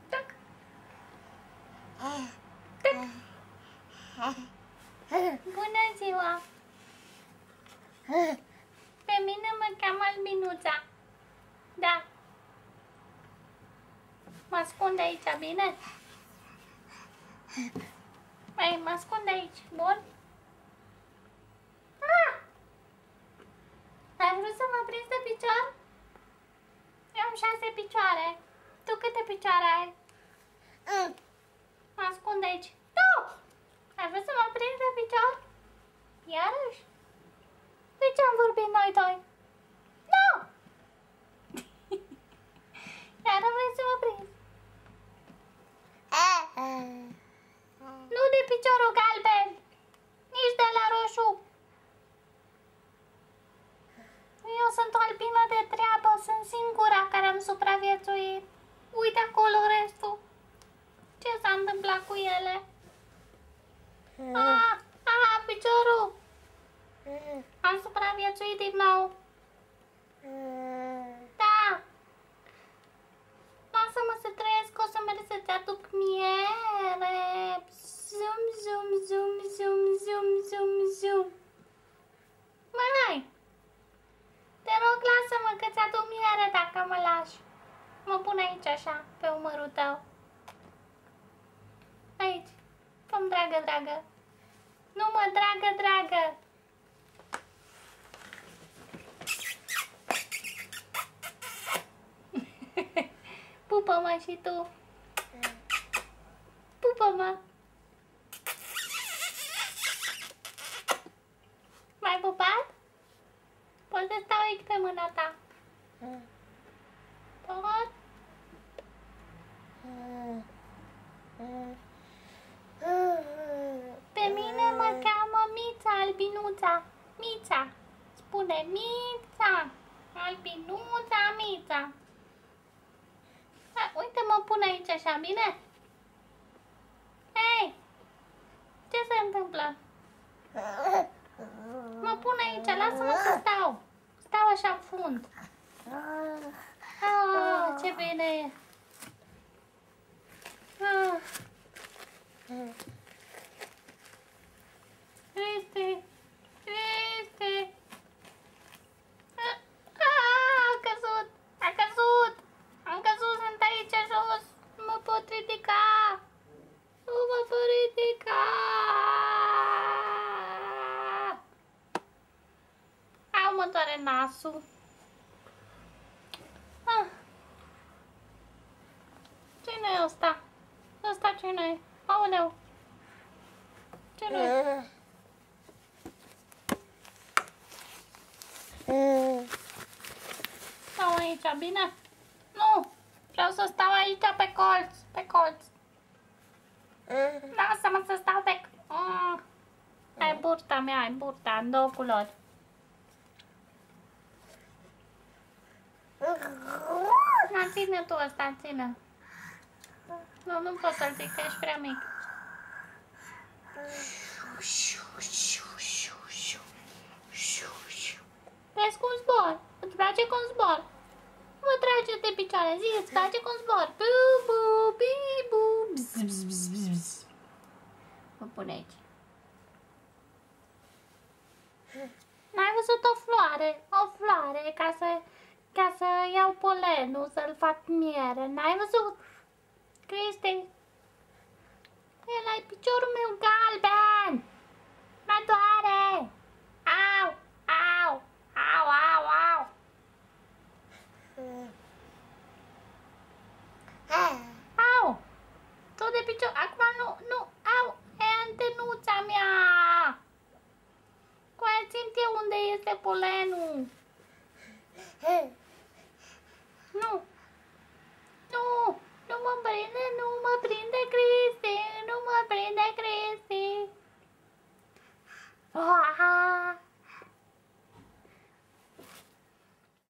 Tac. Tac. Bună ziua! Pe mine mă cheamă Albinuța. Da. Mă ascund aici, bine? Hai, mă ascund aici, bun? Ai vrut să mă prinzi de picior? Eu am 6 picioare. Tu câte picioare ai? Mă ascund aici. Nu! Ai vrut să mă prinzi de picior? Iarăși? De ce am vorbit noi doi? Nu! Iară vrei să mă prinzi? Nu de piciorul galben, nici de la roșu. Eu sunt o albină de treabă, sunt singura care am supraviețuit. Uite acolo restul. Ce s-a întâmplat cu ele? Piciorul! Am supraviețuit din nou. Da. Lasă-mă să trăiesc, o să merg să-ți aduc miere. Zum, zum, zum, zum, zum, zum, zum. Mai. Te rog, lasă-mă că ți-aduc miere dacă mă lași. Mă pun aici așa, pe umărul tău. Aici. Fă-mi dragă, dragă. Nu mă, dragă, dragă. Pupă-mă și tu. Pupă-mă. M-ai pupat? Poți să stau aici pe mâna ta. Pot? Pe mine mă cheamă Mița, Albinuța. Mița. Spune Mița. Albinuța, Mița. Uite, mă pun aici așa, bine? Hei! Ce se întâmplă? Mă pun aici, lasă-mă să stau. Stau așa în fund. Ce bine e. Este. A căzut. A căzut. Am căzut, sunt aici jos. Nu mă pot ridica. Nu mă pot ridica. Au, mă doare nasul. Ce-i nu-i ăsta? Ăsta ce-i nu-i? Aoleu. Ce nu-i? Stau aici, bine? Nu! Vreau să stau aici pe colț. Pe colț. Lasă-mă să stau pe... Ai burta mea, ai burta, în 2 culori. Ține tu ăsta, ține. Nu pot să-l țin, că ești prea mic. Vezi cum zbor? Îți place cum zbor? Mă trage de picioare, zi, îți place cum zbor? Bu-bu, bi-bu, bzz. Mă pune aici. N-ai văzut o floare? O floare ca să iau polenul, să-l fac miere. N-ai văzut? Cristi? El ai piciorul meu galben. Mă doare. Au, au, au, au, au. Au. Tot de picior. Acum nu. Au. E antenuța mea. Cu aia simt eu unde este polenul. Nu.